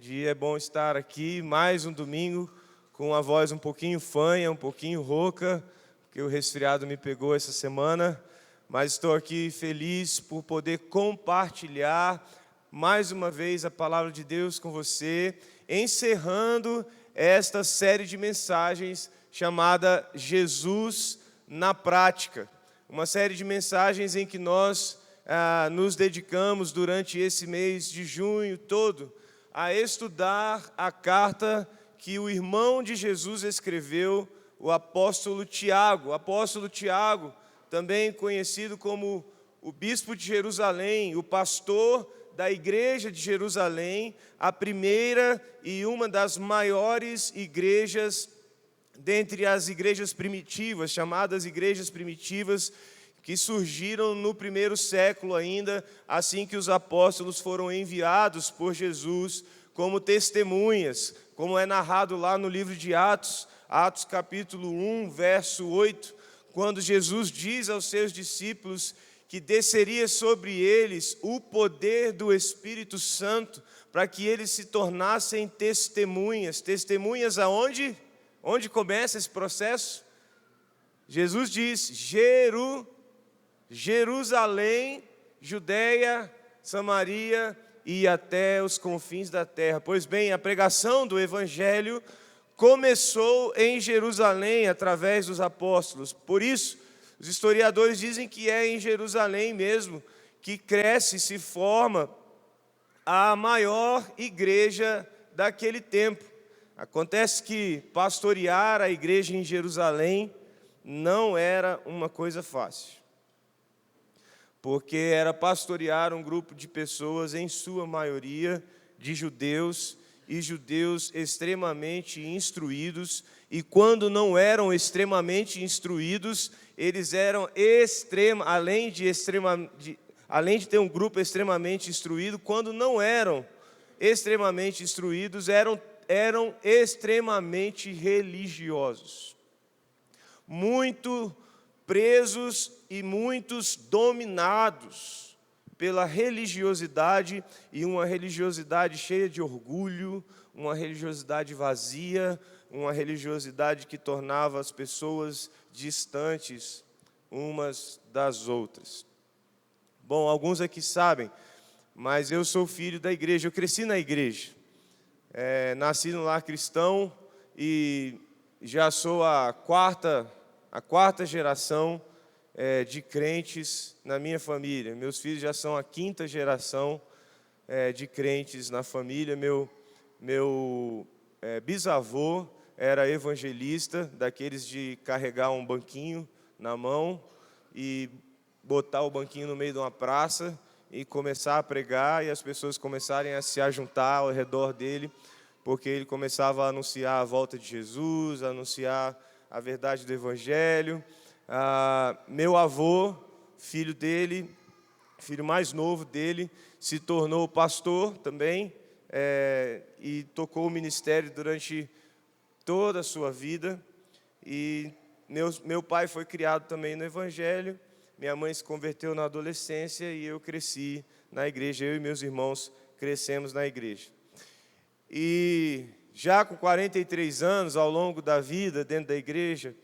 dia, é bom estar aqui mais um domingo com a voz um pouquinho fanha, um pouquinho rouca, porque o resfriado me pegou essa semana, mas estou aqui feliz por poder compartilhar mais uma vez a palavra de Deus com você, encerrando esta série de mensagens chamada Jesus na Prática. Uma série de mensagens em que nós nos dedicamos durante esse mês de junho todo a estudar a carta que o irmão de Jesus escreveu, o apóstolo Tiago. O apóstolo Tiago, também conhecido como o bispo de Jerusalém, o pastor da igreja de Jerusalém, a primeira e uma das maiores igrejas dentre as igrejas primitivas, chamadas igrejas primitivas, que surgiram no primeiro século ainda, assim que os apóstolos foram enviados por Jesus como testemunhas, como é narrado lá no livro de Atos, Atos capítulo 1, verso 8, quando Jesus diz aos seus discípulos que desceria sobre eles o poder do Espírito Santo, para que eles se tornassem testemunhas. Testemunhas aonde? Onde começa esse processo? Jesus diz, Jerusalém, Judeia, Samaria e até os confins da terra. Pois bem, a pregação do Evangelho começou em Jerusalém através dos apóstolos. Por isso, os historiadores dizem que é em Jerusalém mesmo que cresce e se forma a maior igreja daquele tempo. Acontece que pastorear a igreja em Jerusalém não era uma coisa fácil, porque era pastorear um grupo de pessoas, em sua maioria, de judeus, e judeus extremamente instruídos, e quando não eram extremamente instruídos, eles eram além de ter um grupo extremamente instruído, quando não eram extremamente instruídos, eram extremamente religiosos, muito presos e muitos dominados pela religiosidade, e uma religiosidade cheia de orgulho, uma religiosidade vazia, uma religiosidade que tornava as pessoas distantes umas das outras. Bom, alguns aqui sabem, mas eu sou filho da igreja, eu cresci na igreja, nasci no lar cristão e já sou a quarta geração de crentes na minha família. Meus filhos já são a quinta geração de crentes na família. Meu bisavô era evangelista, daqueles de carregar um banquinho na mão e botar o banquinho no meio de uma praça e começar a pregar, e as pessoas começarem a se ajuntar ao redor dele, porque ele começava a anunciar a volta de Jesus, a anunciar a verdade do Evangelho. Meu avô, filho mais novo dele, se tornou pastor também, e tocou o ministério durante toda a sua vida. E meu pai foi criado também no Evangelho, minha mãe se converteu na adolescência e eu cresci na igreja, eu e meus irmãos crescemos na igreja. E já com 43 anos, ao longo da vida dentro da igreja,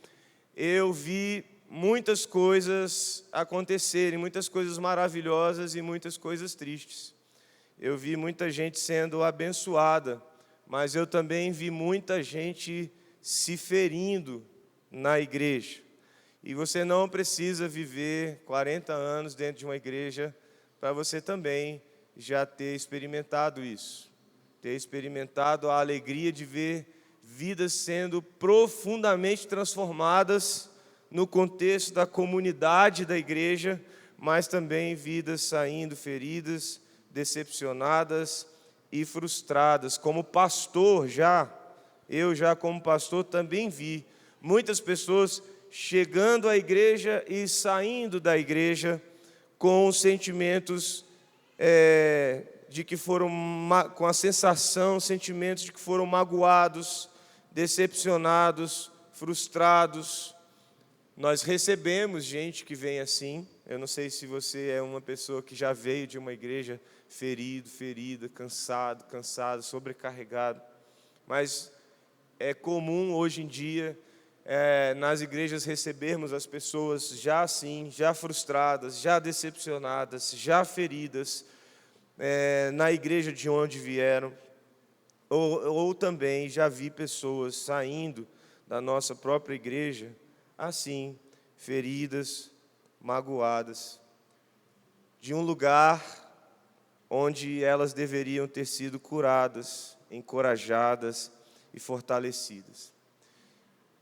eu vi muitas coisas acontecerem, muitas coisas maravilhosas e muitas coisas tristes. Eu vi muita gente sendo abençoada, mas eu também vi muita gente se ferindo na igreja. E você não precisa viver 40 anos dentro de uma igreja para você também já ter experimentado isso. Ter experimentado a alegria de ver vidas sendo profundamente transformadas no contexto da comunidade da igreja, mas também vidas saindo feridas, decepcionadas e frustradas. Como pastor eu como pastor também vi muitas pessoas chegando à igreja e saindo da igreja com sentimentos de que foram, com a sensação, sentimentos de que foram magoados, decepcionados, frustrados. Nós recebemos gente que vem assim, Eu não sei se você é uma pessoa que já veio de uma igreja ferida, cansado, sobrecarregado. Mas é comum hoje em dia, nas igrejas, recebermos as pessoas já assim, já frustradas, já decepcionadas, já feridas, na igreja de onde vieram. Ou também já vi pessoas saindo da nossa própria igreja, assim, feridas, magoadas, de um lugar onde elas deveriam ter sido curadas, encorajadas e fortalecidas.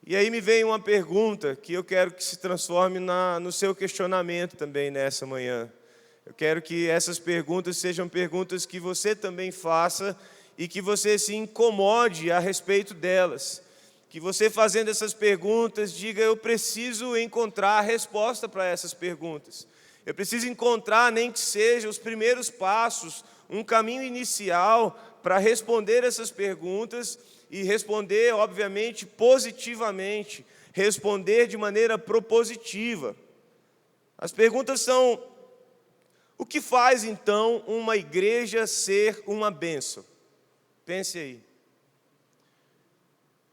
E aí me vem uma pergunta que eu quero que se transforme no seu questionamento também nessa manhã. Eu quero que essas perguntas sejam perguntas que você também faça e que você se incomode a respeito delas. Que você, fazendo essas perguntas, diga: eu preciso encontrar a resposta para essas perguntas. Eu preciso encontrar, nem que seja os primeiros passos, um caminho inicial para responder essas perguntas e responder, obviamente, positivamente, responder de maneira propositiva. As perguntas são: o que faz, então, uma igreja ser uma bênção? Pense aí.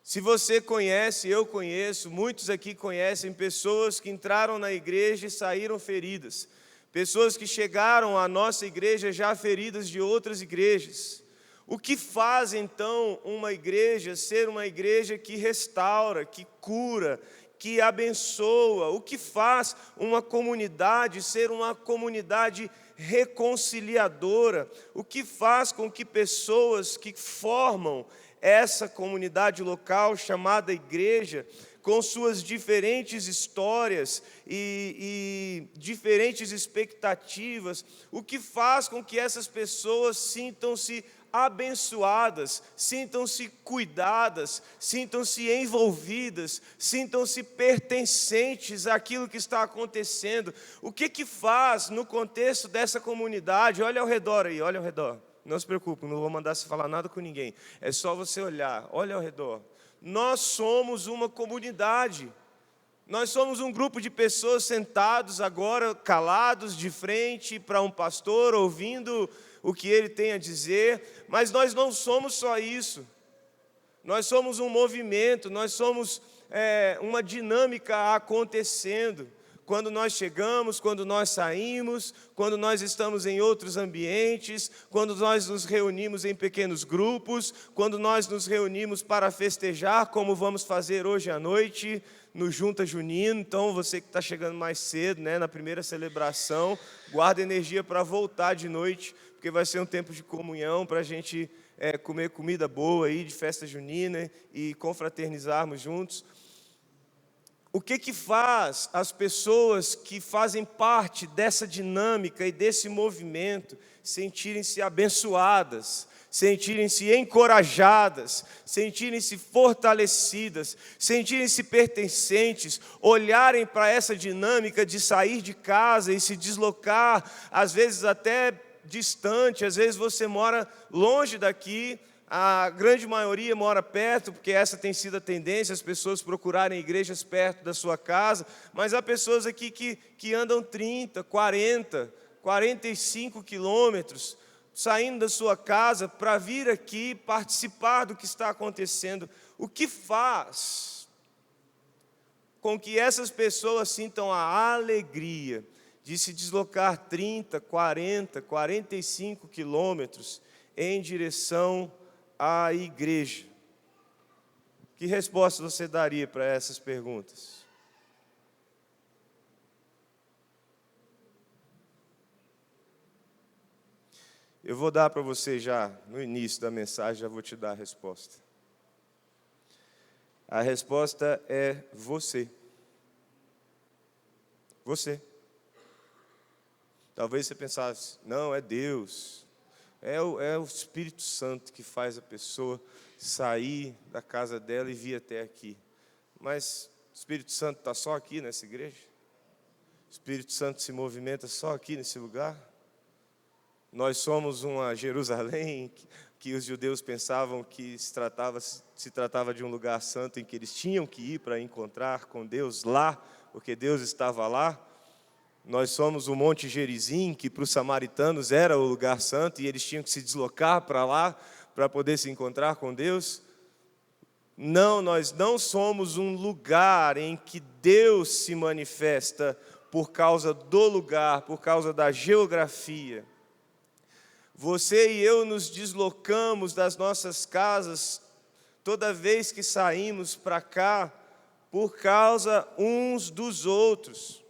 Se você conhece, eu conheço, muitos aqui conhecem pessoas que entraram na igreja e saíram feridas. Pessoas que chegaram à nossa igreja já feridas de outras igrejas. O que faz, então, uma igreja ser uma igreja que restaura, que cura, que abençoa? O que faz uma comunidade ser uma comunidade reconciliadora? O que faz com que pessoas que formam essa comunidade local chamada igreja, com suas diferentes histórias e diferentes expectativas, o que faz com que essas pessoas sintam-se abençoadas, sintam-se cuidadas, sintam-se envolvidas, sintam-se pertencentes àquilo que está acontecendo? O que faz no contexto dessa comunidade? Olha ao redor aí, olha ao redor. Não se preocupe, não vou mandar você falar nada com ninguém. É só você olhar, olha ao redor. Nós somos uma comunidade. Nós somos um grupo de pessoas sentados agora, calados, de frente para um pastor, ouvindo o que ele tem a dizer. Mas nós não somos só isso. Nós somos um movimento, nós somos uma dinâmica acontecendo. Quando nós chegamos, quando nós saímos, quando nós estamos em outros ambientes, quando nós nos reunimos em pequenos grupos, quando nós nos reunimos para festejar, como vamos fazer hoje à noite, no Junta Junino. Então, você que está chegando mais cedo, na primeira celebração, guarda energia para voltar de noite, porque vai ser um tempo de comunhão para a gente comer comida boa aí, de festa junina e confraternizarmos juntos. O que faz as pessoas que fazem parte dessa dinâmica e desse movimento sentirem-se abençoadas, sentirem-se encorajadas, sentirem-se fortalecidas, sentirem-se pertencentes, olharem para essa dinâmica de sair de casa e se deslocar, às vezes até distante, às vezes você mora longe daqui, a grande maioria mora perto, porque essa tem sido a tendência, as pessoas procurarem igrejas perto da sua casa, mas há pessoas aqui que andam 30, 40, 45 quilômetros, saindo da sua casa para vir aqui participar do que está acontecendo. O que faz com que essas pessoas sintam a alegria de se deslocar 30, 40, 45 quilômetros em direção à igreja? Que resposta você daria para essas perguntas? Eu vou dar para você já, no início da mensagem, já vou te dar a resposta. A resposta é você. Você. Talvez você pensasse: não, é Deus. É o Espírito Santo que faz a pessoa sair da casa dela e vir até aqui. Mas o Espírito Santo está só aqui nessa igreja? O Espírito Santo se movimenta só aqui nesse lugar? Nós somos uma Jerusalém que os judeus pensavam que se tratava de um lugar santo em que eles tinham que ir para encontrar com Deus lá, porque Deus estava lá. Nós somos o Monte Gerizim, que para os samaritanos era o lugar santo, e eles tinham que se deslocar para lá para poder se encontrar com Deus. Não, nós não somos um lugar em que Deus se manifesta por causa do lugar, por causa da geografia. Você e eu nos deslocamos das nossas casas toda vez que saímos para cá por causa uns dos outros.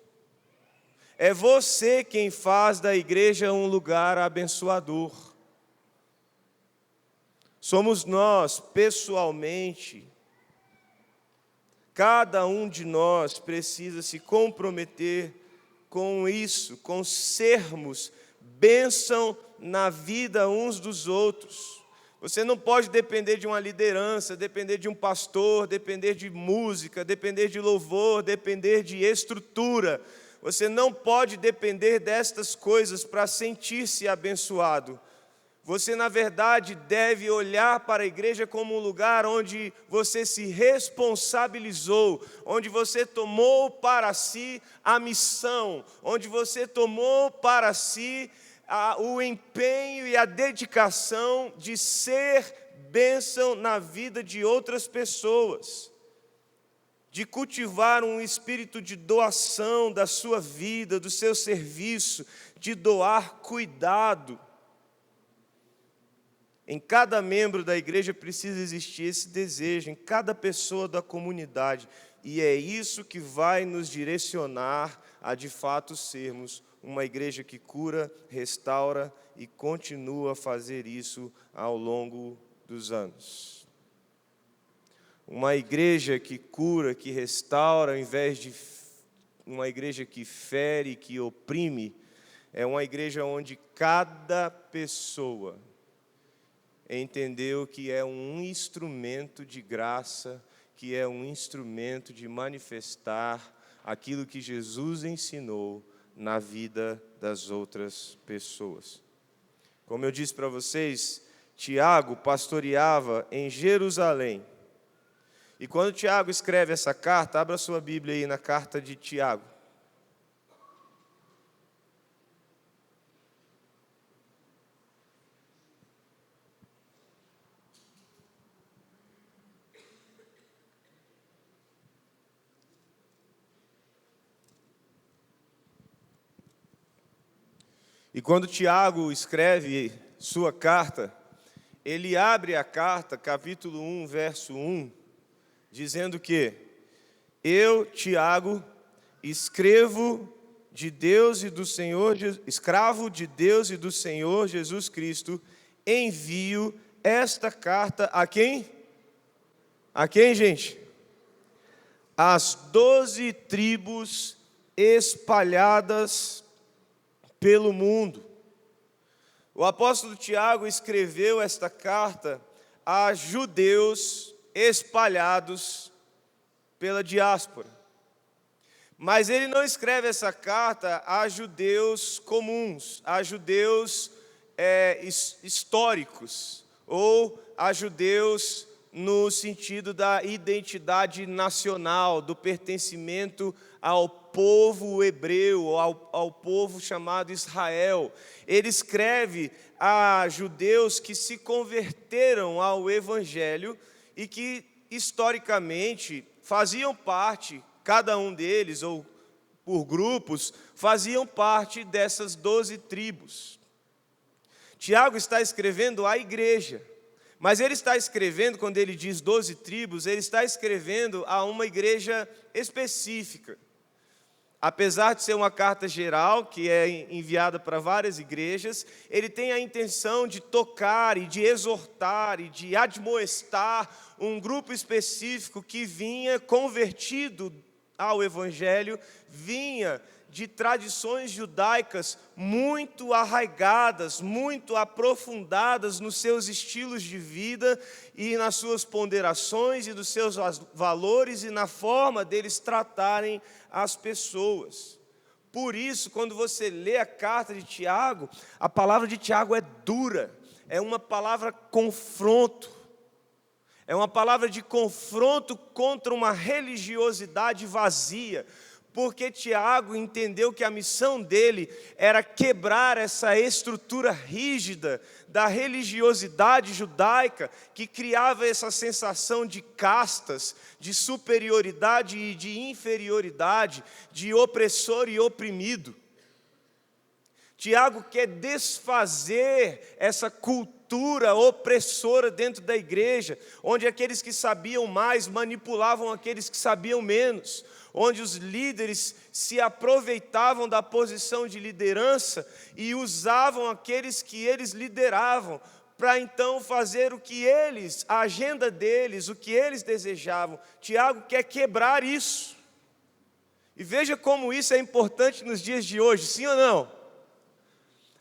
É você quem faz da igreja um lugar abençoador. Somos nós, pessoalmente. Cada um de nós precisa se comprometer com isso, com sermos bênção na vida uns dos outros. Você não pode depender de uma liderança, depender de um pastor, depender de música, depender de louvor, depender de estrutura. Você não pode depender destas coisas para sentir-se abençoado. Você, na verdade, deve olhar para a igreja como um lugar onde você se responsabilizou, onde você tomou para si a missão, onde você tomou para si o empenho e a dedicação de ser bênção na vida de outras pessoas, de cultivar um espírito de doação da sua vida, do seu serviço, de doar cuidado. Em cada membro da igreja precisa existir esse desejo, em cada pessoa da comunidade, e é isso que vai nos direcionar a de fato sermos uma igreja que cura, restaura e continua a fazer isso ao longo dos anos. Uma igreja que cura, que restaura, ao invés de uma igreja que fere, que oprime, é uma igreja onde cada pessoa entendeu que é um instrumento de graça, que é um instrumento de manifestar aquilo que Jesus ensinou na vida das outras pessoas. Como eu disse para vocês, Tiago pastoreava em Jerusalém. E quando Tiago escreve essa carta, abra sua Bíblia aí na carta de Tiago. E quando Tiago escreve sua carta, ele abre a carta, capítulo 1, verso 1, dizendo que eu, Tiago, escravo de Deus e do Senhor, escravo de Deus e do Senhor Jesus Cristo, envio esta carta a quem? A quem, gente? As 12 tribos espalhadas pelo mundo. O apóstolo Tiago escreveu esta carta a judeus espalhados pela diáspora. Mas ele não escreve essa carta a judeus comuns, a judeus históricos, ou a judeus no sentido da identidade nacional, do pertencimento ao povo hebreu, ao povo chamado Israel. Ele escreve a judeus que se converteram ao Evangelho e que, historicamente, faziam parte, cada um deles, ou por grupos, faziam parte dessas 12 tribos. Tiago está escrevendo à igreja, mas ele está escrevendo, quando ele diz 12 tribos, ele está escrevendo a uma igreja específica. Apesar de ser uma carta geral, que é enviada para várias igrejas, ele tem a intenção de tocar e de exortar e de admoestar um grupo específico que vinha convertido ao Evangelho, vinha de tradições judaicas muito arraigadas, muito aprofundadas nos seus estilos de vida e nas suas ponderações e dos seus valores e na forma deles tratarem as pessoas. Por isso, quando você lê a carta de Tiago, a palavra de Tiago é dura, é uma palavra confronto. É uma palavra de confronto contra uma religiosidade vazia, porque Tiago entendeu que a missão dele era quebrar essa estrutura rígida da religiosidade judaica que criava essa sensação de castas, de superioridade e de inferioridade, de opressor e oprimido. Tiago quer desfazer essa cultura opressora dentro da igreja, onde aqueles que sabiam mais manipulavam aqueles que sabiam menos, onde os líderes se aproveitavam da posição de liderança e usavam aqueles que eles lideravam para então fazer o que eles, a agenda deles, o que eles desejavam. Tiago quer quebrar isso. E veja como isso é importante nos dias de hoje, sim ou não?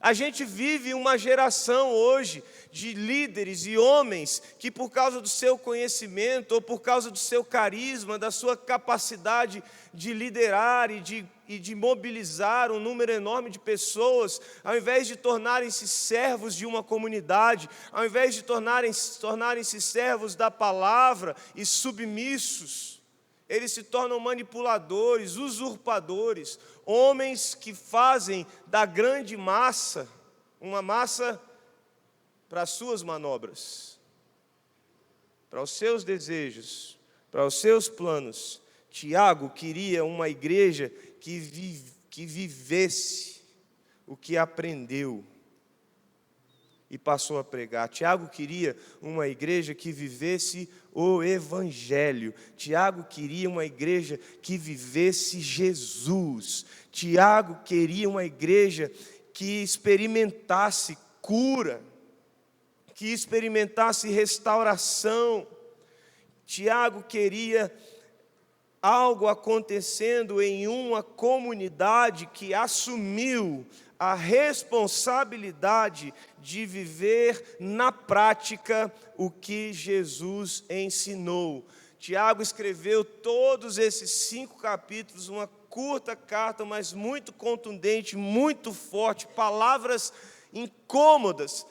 A gente vive uma geração hoje de líderes e homens que, por causa do seu conhecimento ou por causa do seu carisma, da sua capacidade de liderar e de mobilizar um número enorme de pessoas, ao invés de tornarem-se servos de uma comunidade, ao invés de tornarem-se servos da palavra e submissos, eles se tornam manipuladores, usurpadores, homens que fazem da grande massa uma massa para as suas manobras, para os seus desejos, para os seus planos. Tiago queria uma igreja que vivesse o que aprendeu e passou a pregar. Tiago queria uma igreja que vivesse o Evangelho. Tiago queria uma igreja que vivesse Jesus. Tiago queria uma igreja que experimentasse cura, que experimentasse restauração. Tiago queria algo acontecendo em uma comunidade que assumiu a responsabilidade de viver na prática o que Jesus ensinou. Tiago escreveu todos esses 5 capítulos, uma curta carta, mas muito contundente, muito forte, palavras incômodas,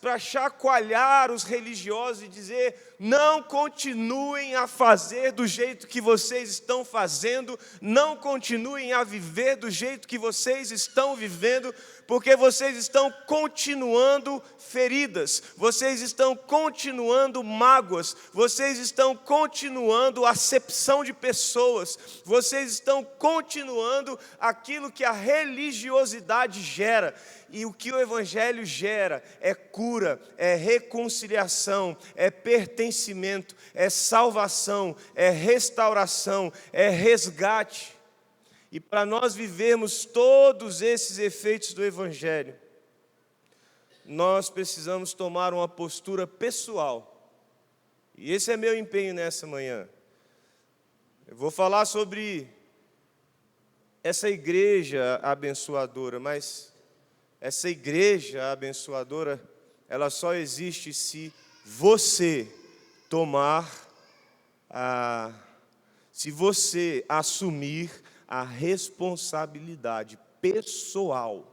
para chacoalhar os religiosos e dizer: não continuem a fazer do jeito que vocês estão fazendo, não continuem a viver do jeito que vocês estão vivendo, porque vocês estão continuando feridas, vocês estão continuando mágoas, vocês estão continuando acepção de pessoas, vocês estão continuando aquilo que a religiosidade gera. E o que o Evangelho gera é cura, é reconciliação, é pertencimento, é salvação, é restauração, é resgate. E para nós vivermos todos esses efeitos do Evangelho, nós precisamos tomar uma postura pessoal. E esse é meu empenho nessa manhã. Eu vou falar sobre essa igreja abençoadora, mas essa igreja abençoadora, ela só existe se você se você assumir a responsabilidade pessoal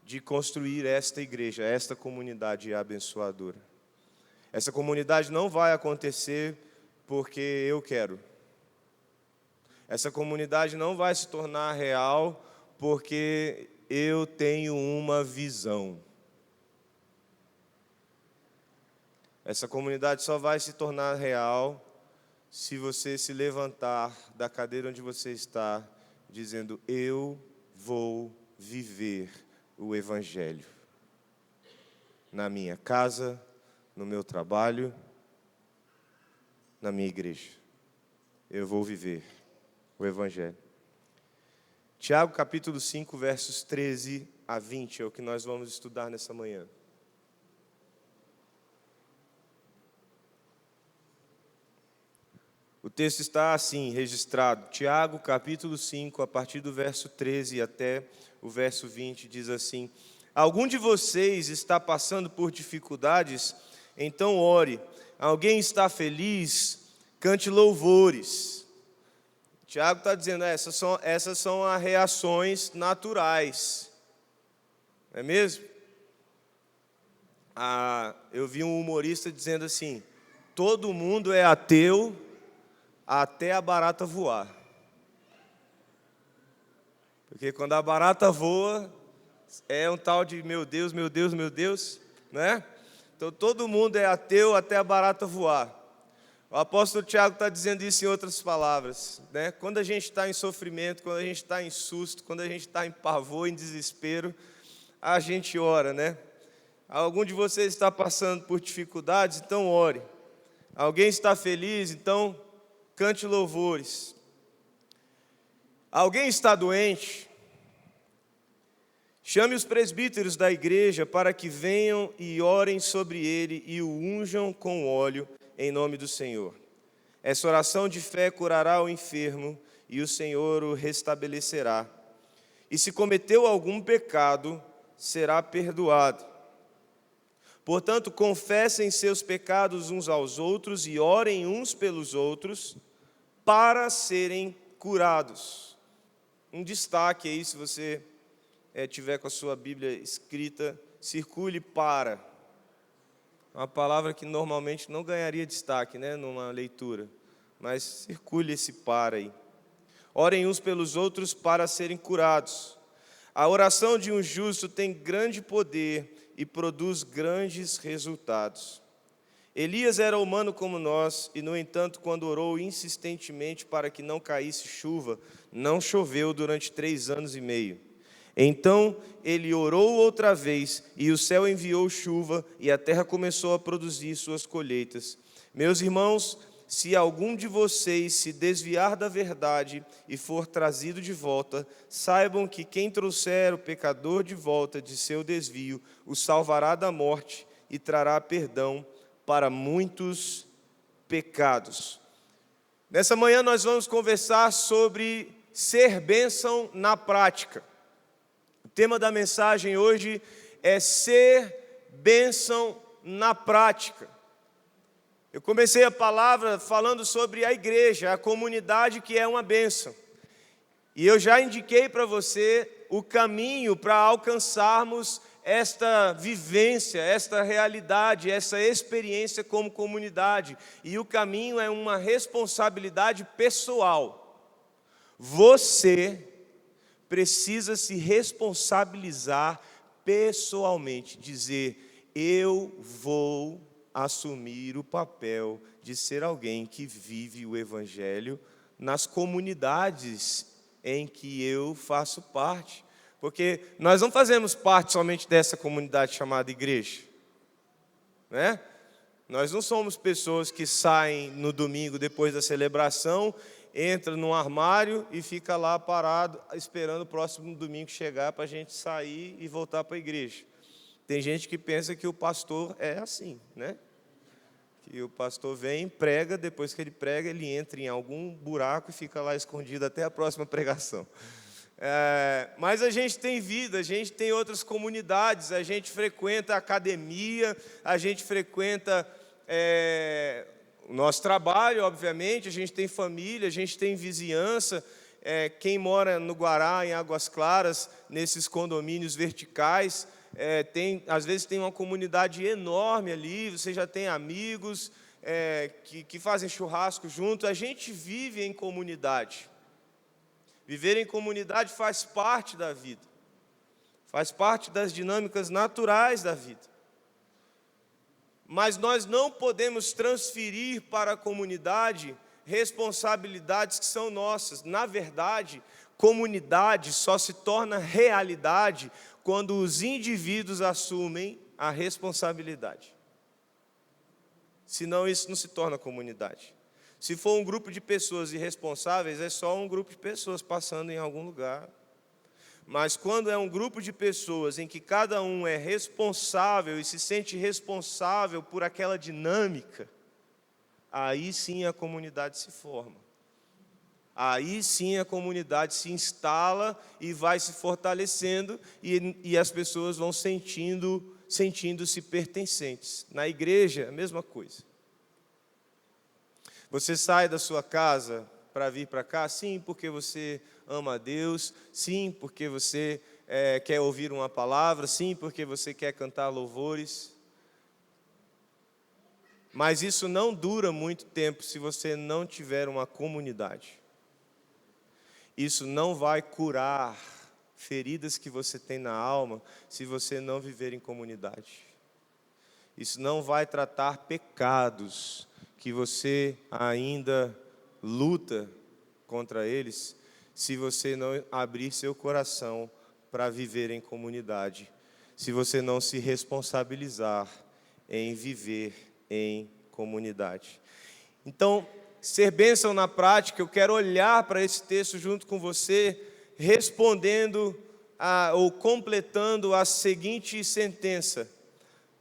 de construir esta igreja, esta comunidade abençoadora. Essa comunidade não vai acontecer porque eu quero. Essa comunidade não vai se tornar real porque eu tenho uma visão. Essa comunidade só vai se tornar real se você se levantar da cadeira onde você está, dizendo: eu vou viver o Evangelho. Na minha casa, no meu trabalho, na minha igreja. Eu vou viver o Evangelho. Tiago capítulo 5, versos 13 a 20, é o que nós vamos estudar nessa manhã. O texto está assim, registrado. Tiago capítulo 5, a partir do verso 13 até o verso 20, diz assim: algum de vocês está passando por dificuldades? Então ore. Alguém está feliz? Cante louvores. Tiago está dizendo: essas são as reações naturais. Não é mesmo? Eu vi um humorista dizendo assim: todo mundo é ateu até a barata voar. Porque quando a barata voa, é um tal de meu Deus, meu Deus, meu Deus, né? Então todo mundo é ateu até a barata voar. O apóstolo Tiago está dizendo isso em outras palavras, né? Quando a gente está em sofrimento, quando a gente está em susto, quando a gente está em pavor, em desespero, a gente ora, né? Algum de vocês está passando por dificuldades, então ore. Alguém está feliz, então cante louvores. Alguém está doente, chame os presbíteros da igreja para que venham e orem sobre ele e o unjam com óleo em nome do Senhor. Essa oração de fé curará o enfermo e o Senhor o restabelecerá. E se cometeu algum pecado, será perdoado. Portanto, confessem seus pecados uns aos outros e orem uns pelos outros para serem curados. Um destaque aí, se você tiver com a sua Bíblia escrita, circule para. Uma palavra que normalmente não ganharia destaque, né, numa leitura, mas circule esse para aí. Orem uns pelos outros para serem curados. A oração de um justo tem grande poder e produz grandes resultados. Elias era humano como nós, e, no entanto, quando orou insistentemente para que não caísse chuva, não choveu durante 3 anos e meio. Então ele orou outra vez, e o céu enviou chuva, e a terra começou a produzir suas colheitas. Meus irmãos, se algum de vocês se desviar da verdade e for trazido de volta, saibam que quem trouxer o pecador de volta de seu desvio, o salvará da morte e trará perdão para muitos pecados. Nessa manhã nós vamos conversar sobre ser bênção na prática. O tema da mensagem hoje é ser bênção na prática. Eu comecei a palavra falando sobre a igreja, a comunidade que é uma bênção. E eu já indiquei para você o caminho para alcançarmos esta vivência, esta realidade, essa experiência como comunidade. E o caminho é uma responsabilidade pessoal. Você precisa se responsabilizar pessoalmente, dizer: eu vou assumir o papel de ser alguém que vive o Evangelho nas comunidades em que eu faço parte. Porque nós não fazemos parte somente dessa comunidade chamada igreja, né? Nós não somos pessoas que saem no domingo depois da celebração, entra num armário e fica lá parado, esperando o próximo domingo chegar para a gente sair e voltar para a igreja. Tem gente que pensa que o pastor é assim, né? Que o pastor vem, prega, depois que ele prega, ele entra em algum buraco e fica lá escondido até a próxima pregação. Mas a gente tem vida, a gente tem outras comunidades, a gente frequenta a academia, a gente frequenta o nosso trabalho, obviamente, a gente tem família, a gente tem vizinhança. Quem mora no Guará, em Águas Claras, nesses condomínios verticais, às vezes tem uma comunidade enorme ali, você já tem amigos que fazem churrasco junto. A gente vive em comunidade. Viver em comunidade faz parte da vida, faz parte das dinâmicas naturais da vida. Mas nós não podemos transferir para a comunidade responsabilidades que são nossas. Na verdade, comunidade só se torna realidade quando os indivíduos assumem a responsabilidade. Senão isso não se torna comunidade. Se for um grupo de pessoas irresponsáveis, é só um grupo de pessoas passando em algum lugar. Mas quando é um grupo de pessoas em que cada um é responsável e se sente responsável por aquela dinâmica, aí sim a comunidade se forma. Aí sim a comunidade se instala e vai se fortalecendo e as pessoas vão sentindo-se pertencentes. Na igreja, a mesma coisa. Você sai da sua casa para vir para cá? Sim, porque você ama a Deus. Sim, porque você quer ouvir uma palavra. Sim, porque você quer cantar louvores. Mas isso não dura muito tempo se você não tiver uma comunidade. Isso não vai curar feridas que você tem na alma se você não viver em comunidade. Isso não vai tratar pecados que você ainda luta contra eles se você não abrir seu coração para viver em comunidade, se você não se responsabilizar em viver em comunidade. Então, ser bênção na prática, eu quero olhar para esse texto junto com você, respondendo ou completando a seguinte sentença: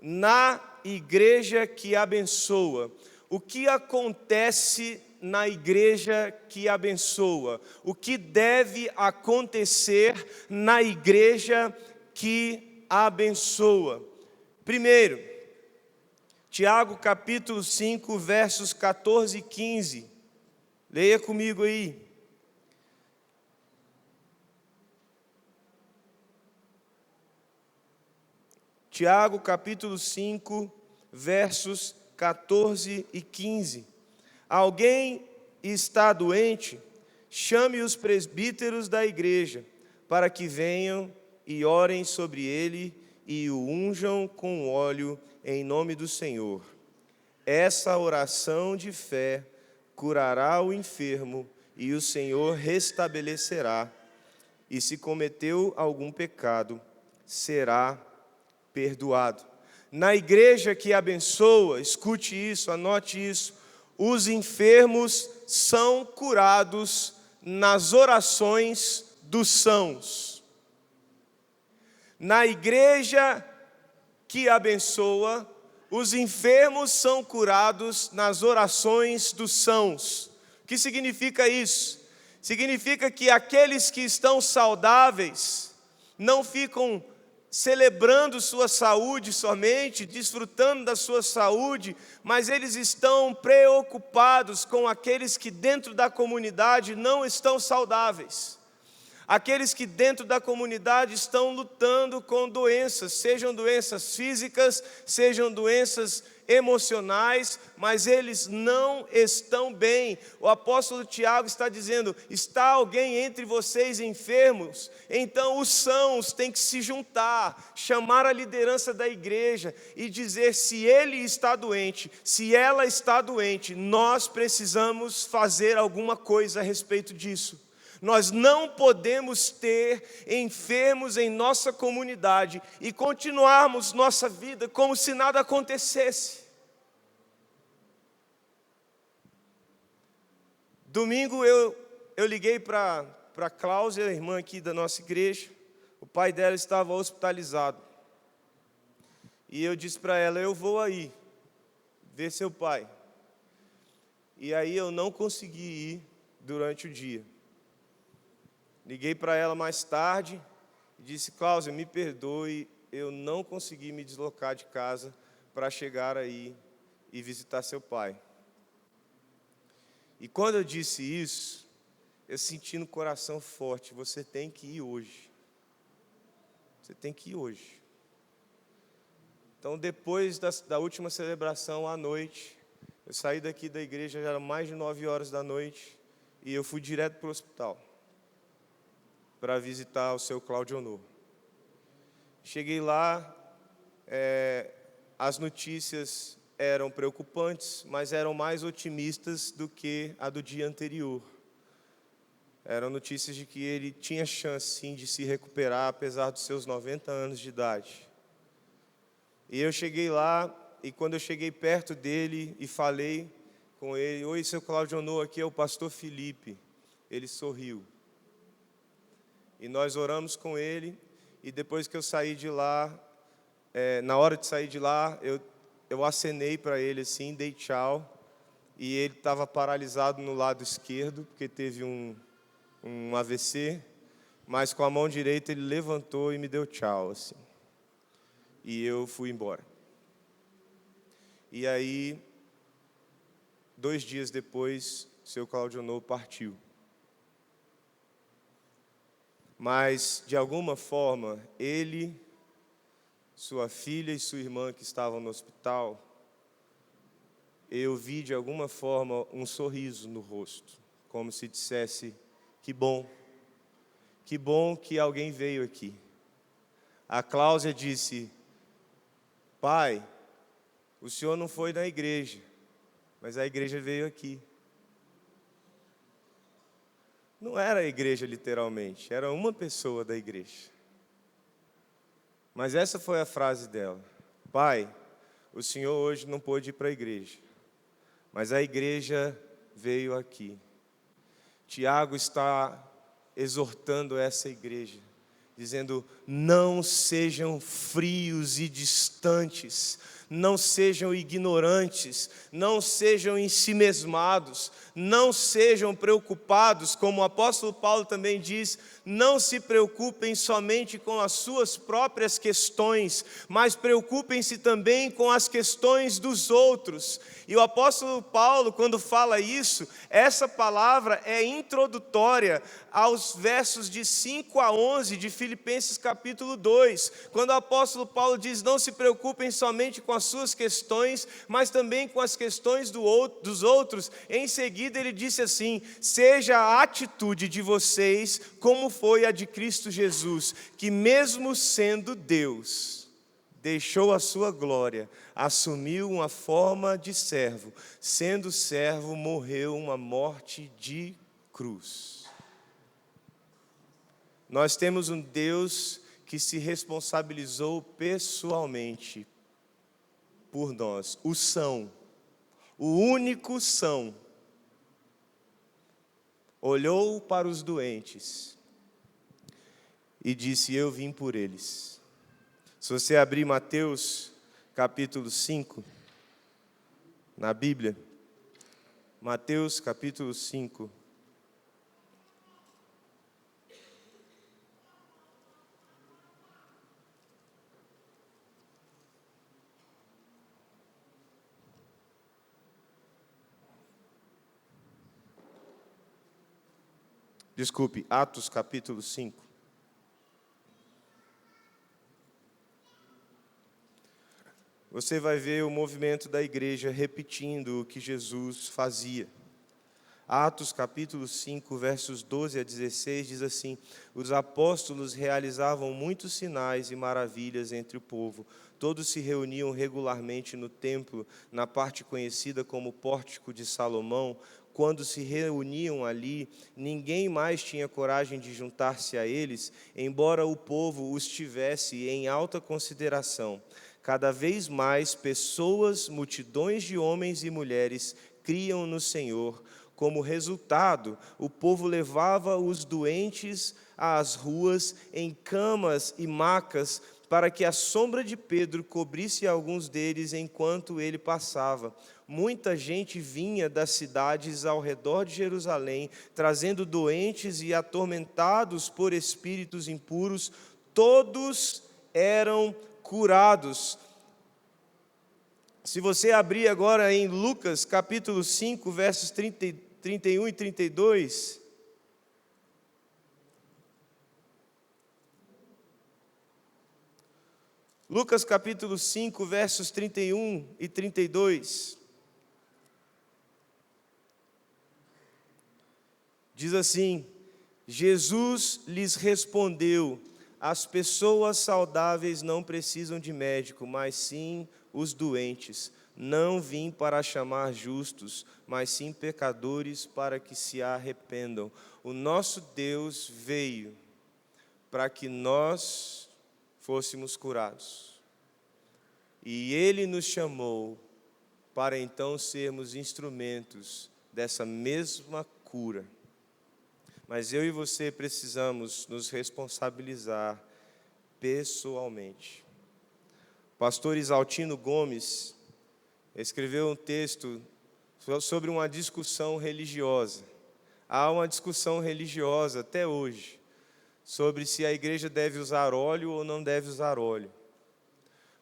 na igreja que abençoa. O que acontece na igreja que abençoa? O que deve acontecer na igreja que abençoa? Primeiro, Tiago capítulo 5, versos 14 e 15. Leia comigo aí. Tiago capítulo 5, versos 14 e 15. Alguém está doente? Chame os presbíteros da igreja, para que venham e orem sobre ele e o unjam com óleo em nome do Senhor. Essa oração de fé curará o enfermo e o Senhor restabelecerá. E se cometeu algum pecado, será perdoado. Na igreja que abençoa, escute isso, anote isso, os enfermos são curados nas orações dos sãos. Na igreja que abençoa, os enfermos são curados nas orações dos sãos. O que significa isso? Significa que aqueles que estão saudáveis não ficam celebrando sua saúde somente, desfrutando da sua saúde, mas eles estão preocupados com aqueles que dentro da comunidade não estão saudáveis. Aqueles que dentro da comunidade estão lutando com doenças, sejam doenças físicas, sejam doenças emocionais, mas eles não estão bem. O apóstolo Tiago está dizendo: está alguém entre vocês enfermos? Então os sãos têm que se juntar, chamar a liderança da igreja e dizer: se ele está doente, se ela está doente, nós precisamos fazer alguma coisa a respeito disso. Nós não podemos ter enfermos em nossa comunidade e continuarmos nossa vida como se nada acontecesse. Domingo eu liguei para a Cláudia, a irmã aqui da nossa igreja. O pai dela estava hospitalizado. E eu disse para ela: eu vou aí ver seu pai. E aí eu não consegui ir durante o dia. Liguei para ela mais tarde e disse: Cláudia, me perdoe, eu não consegui me deslocar de casa para chegar aí e visitar seu pai. E quando eu disse isso, eu senti no coração forte: você tem que ir hoje. Você tem que ir hoje. Então, depois da última celebração à noite, eu saí daqui da igreja, já era mais de 9 horas da noite, e eu fui direto para o hospital para visitar o seu Cláudio Honor. Cheguei lá, as notícias eram preocupantes, mas eram mais otimistas do que a do dia anterior. Eram notícias de que ele tinha chance, sim, de se recuperar, apesar dos seus 90 anos de idade. E eu cheguei lá, e quando eu cheguei perto dele e falei com ele: oi, seu Cláudio Honor, aqui é o pastor Felipe. Ele sorriu. E nós oramos com ele, e depois que eu saí de lá, na hora de sair de lá, eu acenei para ele assim, dei tchau, e ele estava paralisado no lado esquerdo, porque teve um AVC, mas com a mão direita ele levantou e me deu tchau, assim. E eu fui embora. E aí, 2 dias depois, o seu Cláudio Honor partiu. Mas, de alguma forma, ele, sua filha e sua irmã que estavam no hospital, eu vi de alguma forma um sorriso no rosto, como se dissesse: que bom que bom que alguém veio aqui. A Cláudia disse: pai, o senhor não foi na igreja, mas a igreja veio aqui. Não era a igreja literalmente, era uma pessoa da igreja. Mas essa foi a frase dela: pai, o senhor hoje não pôde ir para a igreja, mas a igreja veio aqui. Tiago está exortando essa igreja, dizendo: não sejam frios e distantes, não sejam ignorantes, não sejam ensimesmados, não sejam preocupados, como o apóstolo Paulo também diz, não se preocupem somente com as suas próprias questões, mas preocupem-se também com as questões dos outros. E o apóstolo Paulo, quando fala isso, essa palavra é introdutória aos versos de 5 a 11 de Filipenses capítulo 2, quando o apóstolo Paulo diz: não se preocupem somente com as suas questões, mas também com as questões dos outros. Em seguida ele disse assim: seja a atitude de vocês como foi a de Cristo Jesus, que mesmo sendo Deus, deixou a sua glória, assumiu uma forma de servo, sendo servo, morreu uma morte de cruz. Nós temos um Deus que se responsabilizou pessoalmente por nós, o São, o único São, olhou para os doentes e disse: eu vim por eles. Se você abrir Mateus capítulo 5, na Bíblia, Mateus capítulo 5, desculpe, Atos capítulo 5. Você vai ver o movimento da igreja repetindo o que Jesus fazia. Atos capítulo 5, versos 12 a 16, diz assim: os apóstolos realizavam muitos sinais e maravilhas entre o povo. Todos se reuniam regularmente no templo, na parte conhecida como Pórtico de Salomão. Quando se reuniam ali, ninguém mais tinha coragem de juntar-se a eles, embora o povo os tivesse em alta consideração. Cada vez mais pessoas, multidões de homens e mulheres, criam no Senhor. Como resultado, o povo levava os doentes às ruas, em camas e macas, para que a sombra de Pedro cobrisse alguns deles enquanto ele passava. Muita gente vinha das cidades ao redor de Jerusalém, trazendo doentes e atormentados por espíritos impuros. Todos eram curados. Se você abrir agora em Lucas capítulo 5, versos 31 e 32, Lucas capítulo 5, versos 31 e 32, diz assim: Jesus lhes respondeu: as pessoas saudáveis não precisam de médico, mas sim os doentes. Não vim para chamar justos, mas sim pecadores para que se arrependam. O nosso Deus veio para que nós fôssemos curados. E Ele nos chamou para então sermos instrumentos dessa mesma cura. Mas eu e você precisamos nos responsabilizar pessoalmente. O pastor Isaltino Gomes escreveu um texto sobre uma discussão religiosa. Há uma discussão religiosa até hoje sobre se a igreja deve usar óleo ou não deve usar óleo.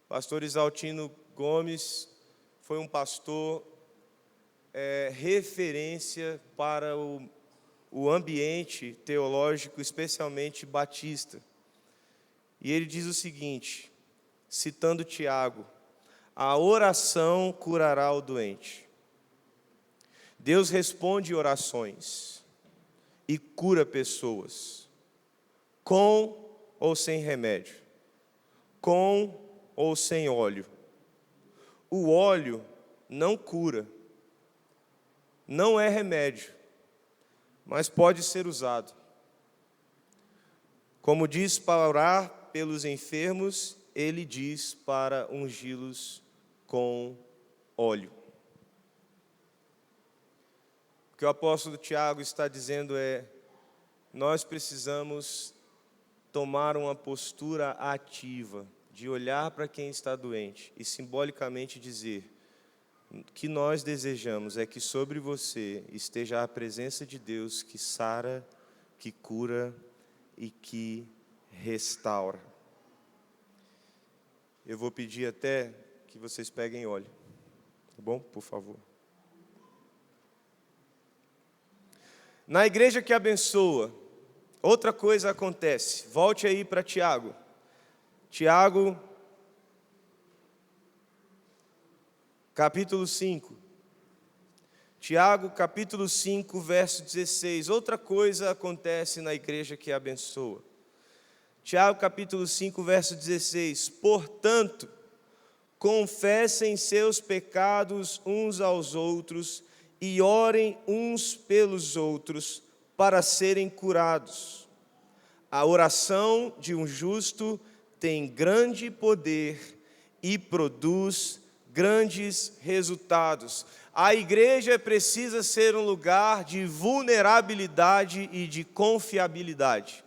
O pastor Isaltino Gomes foi um pastor referência para o ambiente teológico, especialmente batista. E ele diz o seguinte, citando Tiago: a oração curará o doente. Deus responde orações e cura pessoas. com ou sem remédio, com ou sem óleo. O óleo não cura, não é remédio, mas pode ser usado. Como diz para orar pelos enfermos, ele diz para ungí-los com óleo. O que o apóstolo Tiago está dizendo é: nós precisamos tomar uma postura ativa, de olhar para quem está doente e simbolicamente dizer: o que nós desejamos é que sobre você esteja a presença de Deus que sara, que cura e que restaura. Eu vou pedir até que vocês peguem óleo, tá bom? Por favor. Na igreja que abençoa, outra coisa acontece. Volte aí para Tiago. Tiago, capítulo 5. Tiago, capítulo 5, verso 16. Outra coisa acontece na igreja que abençoa. Tiago, capítulo 5, verso 16. Portanto, confessem seus pecados uns aos outros e orem uns pelos outros para serem curados. A oração de um justo tem grande poder e produz grandes resultados. A igreja precisa ser um lugar de vulnerabilidade e de confiabilidade.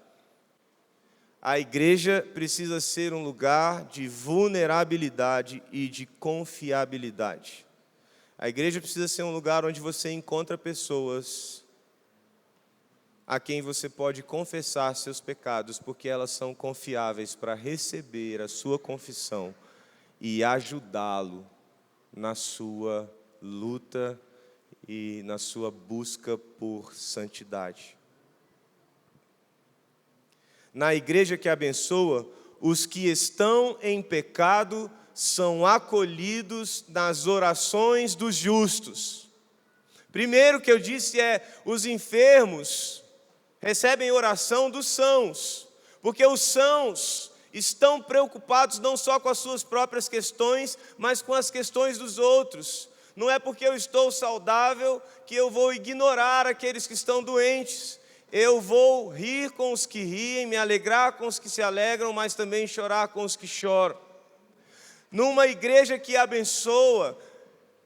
A igreja precisa ser um lugar de vulnerabilidade e de confiabilidade. A igreja precisa ser um lugar onde você encontra pessoas a quem você pode confessar seus pecados, porque elas são confiáveis para receber a sua confissão e ajudá-lo na sua luta e na sua busca por santidade. Na igreja que abençoa, os que estão em pecado são acolhidos nas orações dos justos. Primeiro que eu disse é, os enfermos recebem oração dos sãos, porque os sãos estão preocupados não só com as suas próprias questões, mas com as questões dos outros. Não é porque eu estou saudável que eu vou ignorar aqueles que estão doentes. Eu vou rir com os que riem, me alegrar com os que se alegram, mas também chorar com os que choram. Numa igreja que abençoa,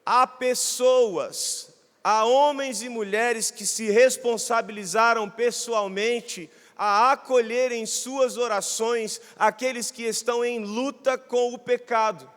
há pessoas, há homens e mulheres que se responsabilizaram pessoalmente a acolher em suas orações aqueles que estão em luta com o pecado.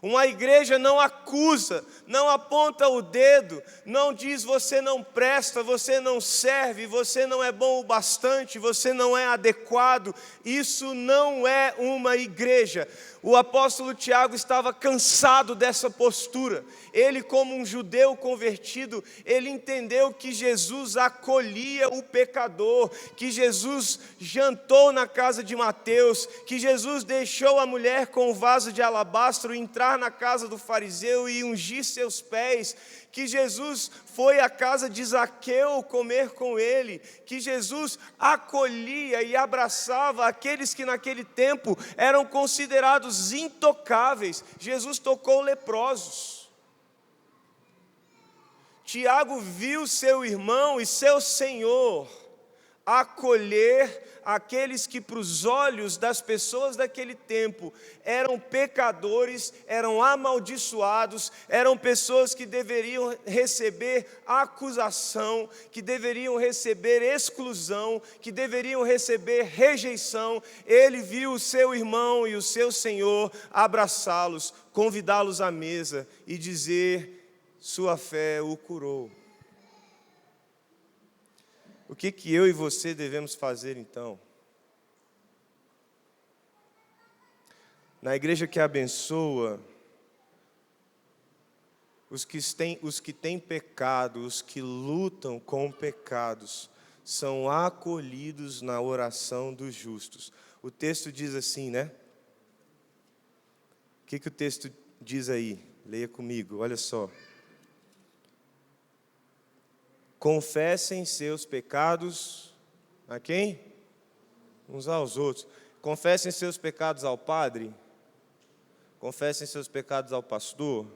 Uma igreja não acusa, não aponta o dedo, não diz você não presta, você não serve, você não é bom o bastante, você não é adequado. Isso não é uma igreja. O apóstolo Tiago estava cansado dessa postura. Ele, como um judeu convertido, ele entendeu que Jesus acolhia o pecador, que Jesus jantou na casa de Mateus, que Jesus deixou a mulher com o vaso de alabastro entrar na casa do fariseu e ungir seus pés, que Jesus foi à casa de Zaqueu comer com ele, que Jesus acolhia e abraçava aqueles que naquele tempo eram considerados intocáveis. Jesus tocou leprosos. Tiago viu seu irmão e seu Senhor acolher aqueles que para os olhos das pessoas daquele tempo eram pecadores, eram amaldiçoados, eram pessoas que deveriam receber acusação, que deveriam receber exclusão, que deveriam receber rejeição. Ele viu o seu irmão e o seu Senhor abraçá-los, convidá-los à mesa e dizer: sua fé o curou. O que eu e você devemos fazer então? Na igreja que abençoa, os que têm pecado, os que lutam com pecados, são acolhidos na oração dos justos. O texto diz assim, né? O que o texto diz aí? Leia comigo, olha só. Confessem seus pecados a quem? uns aos outros. Confessem seus pecados ao padre, confessem seus pecados ao pastor,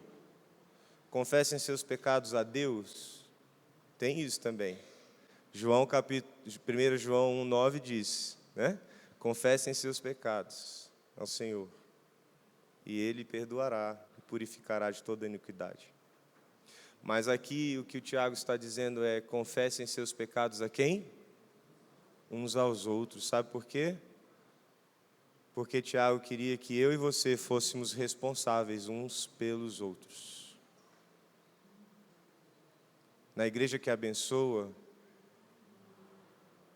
confessem seus pecados a Deus. Tem isso também. 1 João 1,9 diz, né? Confessem seus pecados ao Senhor, e Ele perdoará e purificará de toda iniquidade. Mas aqui o que o Tiago está dizendo é: confessem seus pecados a quem? Uns aos outros. Sabe por quê? Porque Tiago queria que eu e você fôssemos responsáveis uns pelos outros. Na igreja que abençoa,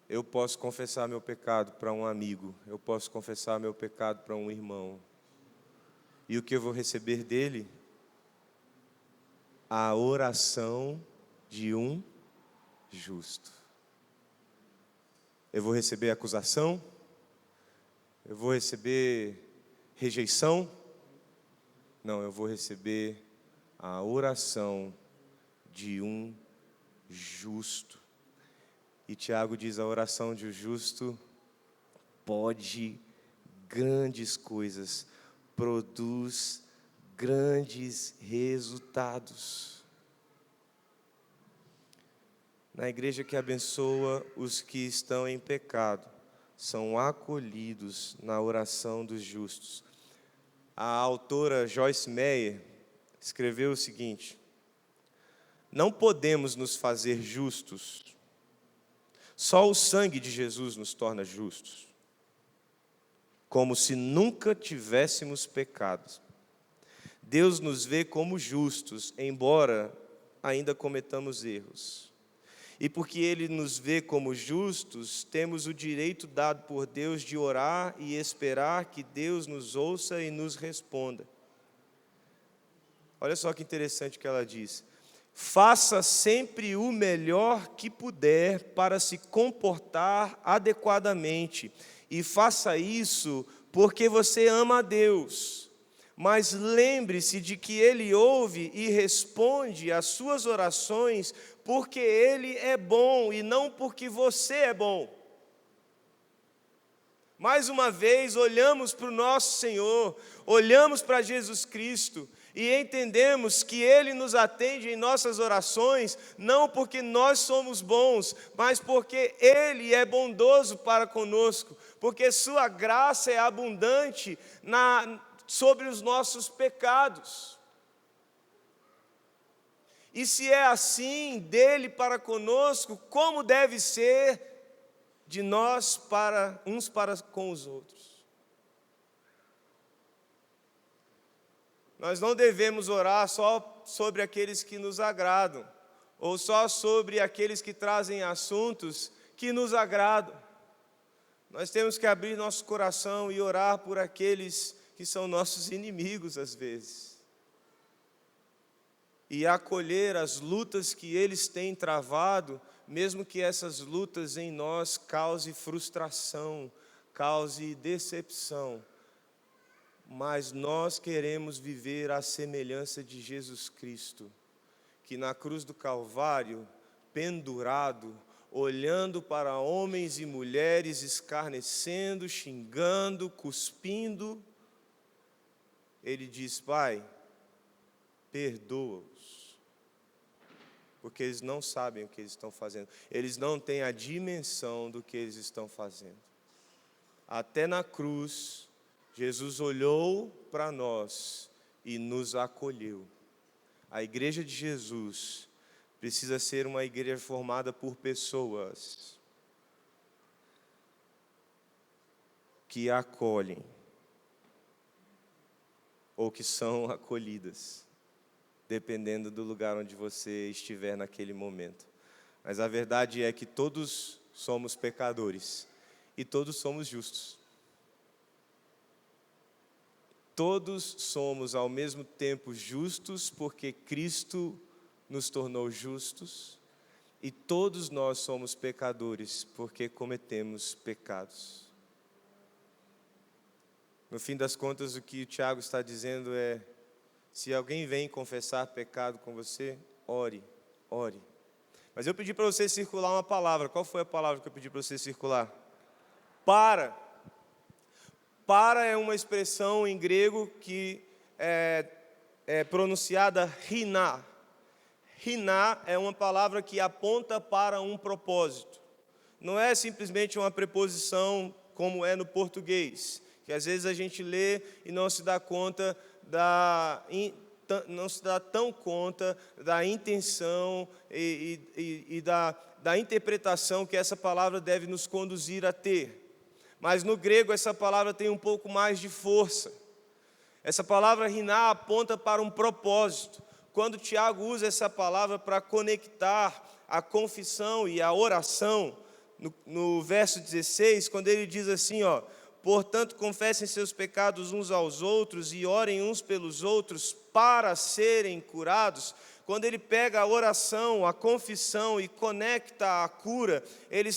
eu posso confessar meu pecado para um amigo, eu posso confessar meu pecado para um irmão. E o que eu vou receber dele? A oração de um justo. Eu vou receber acusação? Eu vou receber rejeição? Não, eu vou receber a oração de um justo. E Tiago diz: a oração de um justo pode grandes coisas, produz grandes resultados. Na igreja que abençoa, os que estão em pecado são acolhidos na oração dos justos. A autora Joyce Meyer escreveu o seguinte: não podemos nos fazer justos. Só o sangue de Jesus nos torna justos, como se nunca tivéssemos pecado. Deus nos vê como justos, embora ainda cometamos erros. E porque Ele nos vê como justos, temos o direito dado por Deus de orar e esperar que Deus nos ouça e nos responda. Olha só que interessante que ela diz: faça sempre o melhor que puder para se comportar adequadamente. E faça isso porque você ama a Deus. Mas lembre-se de que Ele ouve e responde às suas orações porque Ele é bom e não porque você é bom. Mais uma vez, olhamos para o nosso Senhor, olhamos para Jesus Cristo e entendemos que Ele nos atende em nossas orações, não porque nós somos bons, mas porque Ele é bondoso para conosco, porque Sua graça é abundante sobre os nossos pecados. E se é assim, dele para conosco, como deve ser de nós uns para com os outros? Nós não devemos orar só sobre aqueles que nos agradam, ou só sobre aqueles que trazem assuntos que nos agradam. Nós temos que abrir nosso coração e orar por aqueles que são nossos inimigos às vezes. E acolher as lutas que eles têm travado, mesmo que essas lutas em nós cause frustração, cause decepção. Mas nós queremos viver à semelhança de Jesus Cristo, que na cruz do Calvário, pendurado, olhando para homens e mulheres escarnecendo, xingando, cuspindo, Ele diz: Pai, perdoa-os, porque eles não sabem o que eles estão fazendo. Eles não têm a dimensão do que eles estão fazendo. Até na cruz, Jesus olhou para nós e nos acolheu. A igreja de Jesus precisa ser uma igreja formada por pessoas que acolhem ou que são acolhidas, dependendo do lugar onde você estiver naquele momento. Mas a verdade é que todos somos pecadores e todos somos justos. Todos somos ao mesmo tempo justos porque Cristo nos tornou justos, e todos nós somos pecadores porque cometemos pecados. No fim das contas, o que o Tiago está dizendo é: se alguém vem confessar pecado com você, ore, ore. Mas eu pedi para você circular uma palavra. Qual foi a palavra que eu pedi para você circular? Para. Para é uma expressão em grego que é pronunciada riná. Riná é uma palavra que aponta para um propósito. Não é simplesmente uma preposição como é no português, que às vezes a gente lê e não se dá tão conta da intenção e da interpretação que essa palavra deve nos conduzir a ter. Mas no grego essa palavra tem um pouco mais de força. Essa palavra riná aponta para um propósito. Quando Tiago usa essa palavra para conectar a confissão e a oração, no verso 16, quando ele diz assim, portanto, confessem seus pecados uns aos outros e orem uns pelos outros para serem curados. Quando ele pega a oração, a confissão e conecta a cura, ele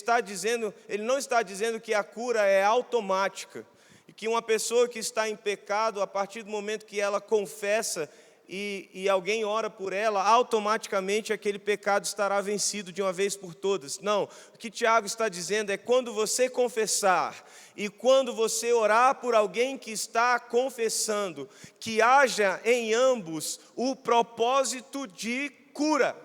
não está dizendo que a cura é automática. E que uma pessoa que está em pecado, a partir do momento que ela confessa e alguém ora por ela, automaticamente aquele pecado estará vencido de uma vez por todas. Não, o que Tiago está dizendo é quando você confessar e quando você orar por alguém que está confessando, que haja em ambos o propósito de cura.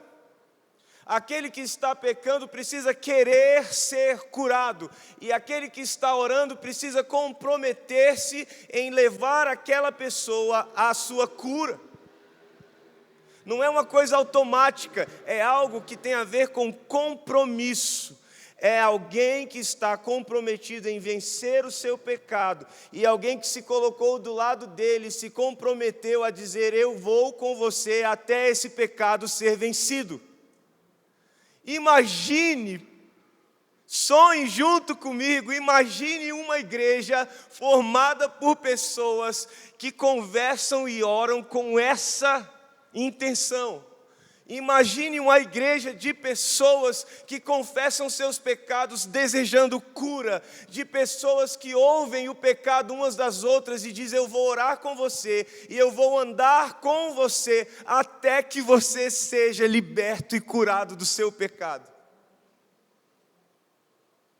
Aquele que está pecando precisa querer ser curado, e aquele que está orando precisa comprometer-se em levar aquela pessoa à sua cura. Não é uma coisa automática, é algo que tem a ver com compromisso. É alguém que está comprometido em vencer o seu pecado, e alguém que se colocou do lado dele e se comprometeu a dizer: eu vou com você até esse pecado ser vencido. Imagine, sonhe junto comigo, imagine uma igreja formada por pessoas que conversam e oram com essa intenção. Imagine uma igreja de pessoas que confessam seus pecados desejando cura, de pessoas que ouvem o pecado umas das outras e dizem: eu vou orar com você e eu vou andar com você até que você seja liberto e curado do seu pecado.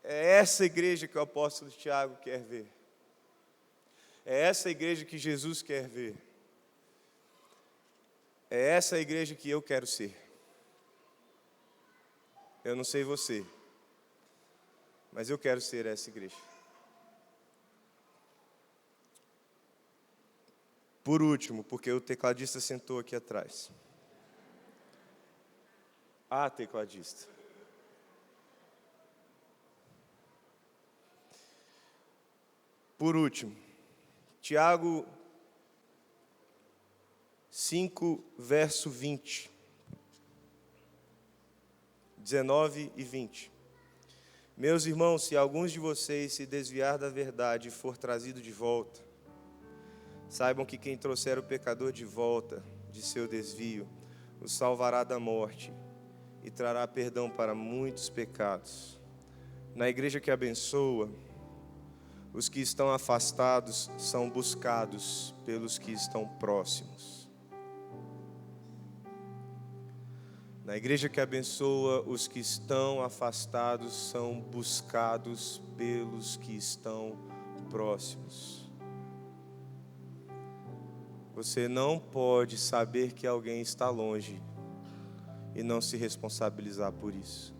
É essa igreja que o apóstolo Tiago quer ver. É essa igreja que Jesus quer ver. É essa igreja que eu quero ser. Eu não sei você, mas eu quero ser essa igreja. Por último, porque o tecladista sentou aqui atrás. Tecladista. Por último, Tiago 5, verso 20, 19 e 20. Meus irmãos, se alguns de vocês se desviar da verdade e for trazido de volta, saibam que quem trouxer o pecador de volta de seu desvio, o salvará da morte e trará perdão para muitos pecados. Na igreja que abençoa, os que estão afastados são buscados pelos que estão próximos. Na igreja que abençoa, os que estão afastados são buscados pelos que estão próximos. Você não pode saber que alguém está longe e não se responsabilizar por isso.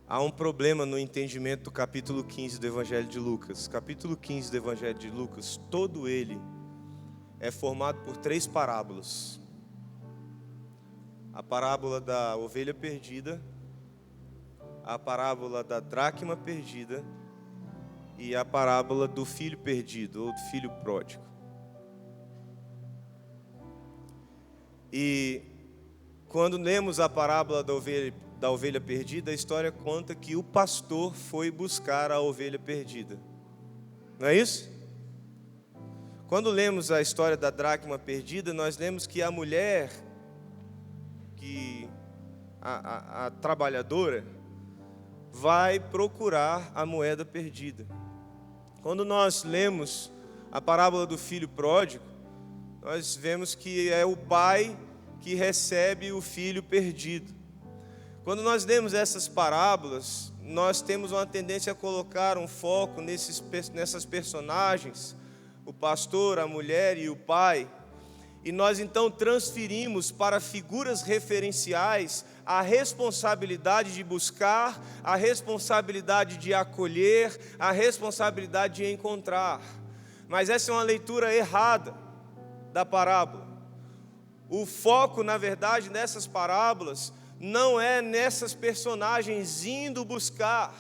Há um problema no entendimento do capítulo 15 do Evangelho de Lucas. Capítulo 15 do Evangelho de Lucas, todo ele é formado por 3 parábolas. A parábola da ovelha perdida, a parábola da dracma perdida e a parábola do filho perdido, ou do filho pródigo. E quando lemos a parábola da ovelha perdida, a história conta que o pastor foi buscar a ovelha perdida. Não é isso? Quando lemos a história da dracma perdida, nós lemos que a mulher, a trabalhadora, vai procurar a moeda perdida. Quando nós lemos a parábola do filho pródigo, nós vemos que é o pai que recebe o filho perdido. Quando nós lemos essas parábolas, nós temos uma tendência a colocar um foco nessas personagens, o pastor, a mulher e o pai, e nós então transferimos para figuras referenciais a responsabilidade de buscar, a responsabilidade de acolher, a responsabilidade de encontrar. Mas essa é uma leitura errada da parábola. O foco, na verdade, nessas parábolas não é nessas personagens indo buscar.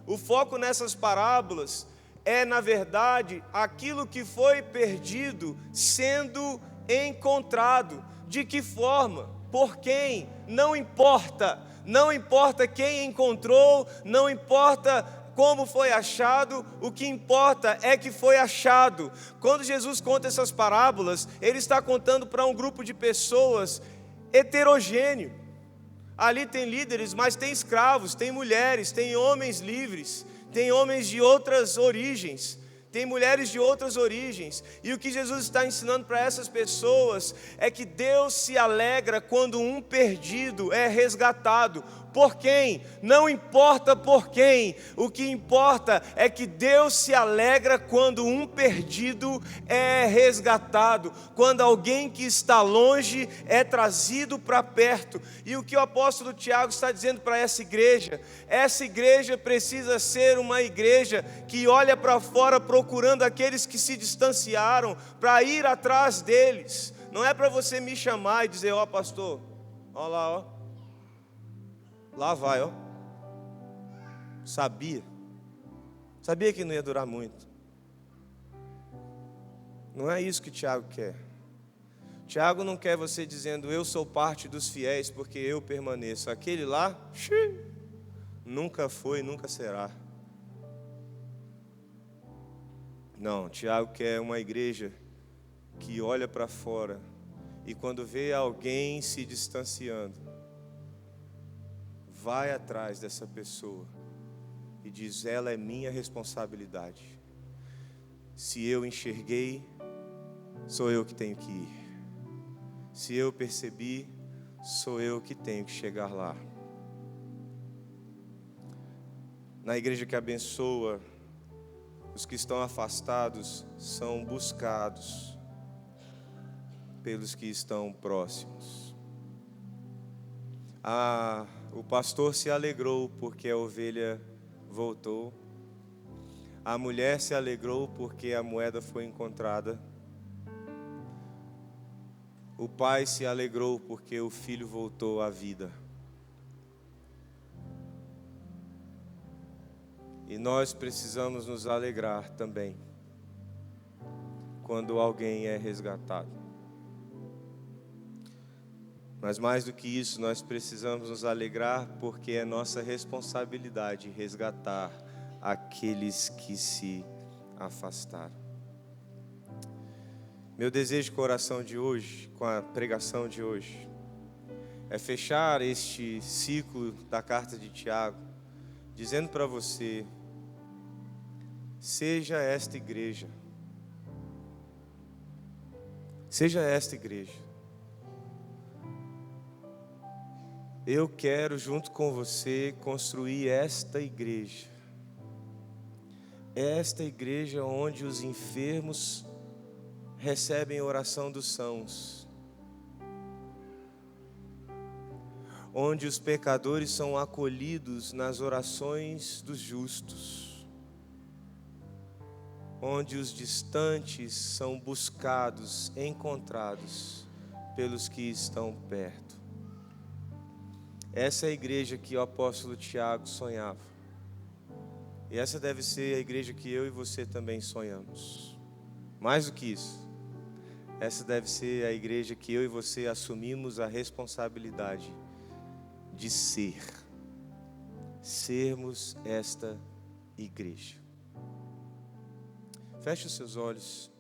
O foco nessas parábolas é, na verdade, aquilo que foi perdido sendo encontrado. De que forma? Por quem? Não importa. Não importa quem encontrou, não importa como foi achado, o que importa é que foi achado. Quando Jesus conta essas parábolas, Ele está contando para um grupo de pessoas heterogêneo. Ali tem líderes, mas tem escravos, tem mulheres, tem homens livres, tem homens de outras origens, tem mulheres de outras origens. E o que Jesus está ensinando para essas pessoas é que Deus se alegra quando um perdido é resgatado. Por quem? Não importa por quem. O que importa é que Deus se alegra quando um perdido é resgatado, quando alguém que está longe é trazido para perto. E o que o apóstolo Tiago está dizendo para essa igreja precisa ser uma igreja que olha para fora procurando aqueles que se distanciaram, para ir atrás deles. Não é para você me chamar e dizer: ó pastor, ó lá, ó. Lá vai, ó. Sabia que não ia durar muito. Não é isso que Tiago quer. Tiago não quer você dizendo: eu sou parte dos fiéis porque eu permaneço. Aquele lá, nunca foi, nunca será. Não, Tiago quer uma igreja que olha para fora e quando vê alguém se distanciando, vai atrás dessa pessoa e diz: ela é minha responsabilidade. Se eu enxerguei, sou eu que tenho que ir. Se eu percebi, sou eu que tenho que chegar lá. Na igreja que abençoa, os que estão afastados são buscados pelos que estão próximos. O pastor se alegrou porque a ovelha voltou. A mulher se alegrou porque a moeda foi encontrada. O pai se alegrou porque o filho voltou à vida. E nós precisamos nos alegrar também quando alguém é resgatado. Mas mais do que isso, nós precisamos nos alegrar porque é nossa responsabilidade resgatar aqueles que se afastaram. Meu desejo de coração de hoje, com a pregação de hoje, é fechar este ciclo da carta de Tiago, dizendo para você: seja esta igreja. Seja esta igreja. Eu quero, junto com você, construir esta igreja. Esta igreja onde os enfermos recebem a oração dos sãos. Onde os pecadores são acolhidos nas orações dos justos. Onde os distantes são buscados, encontrados pelos que estão perto. Essa é a igreja que o apóstolo Tiago sonhava. E essa deve ser a igreja que eu e você também sonhamos. Mais do que isso, essa deve ser a igreja que eu e você assumimos a responsabilidade de ser. Sermos esta igreja. Feche os seus olhos.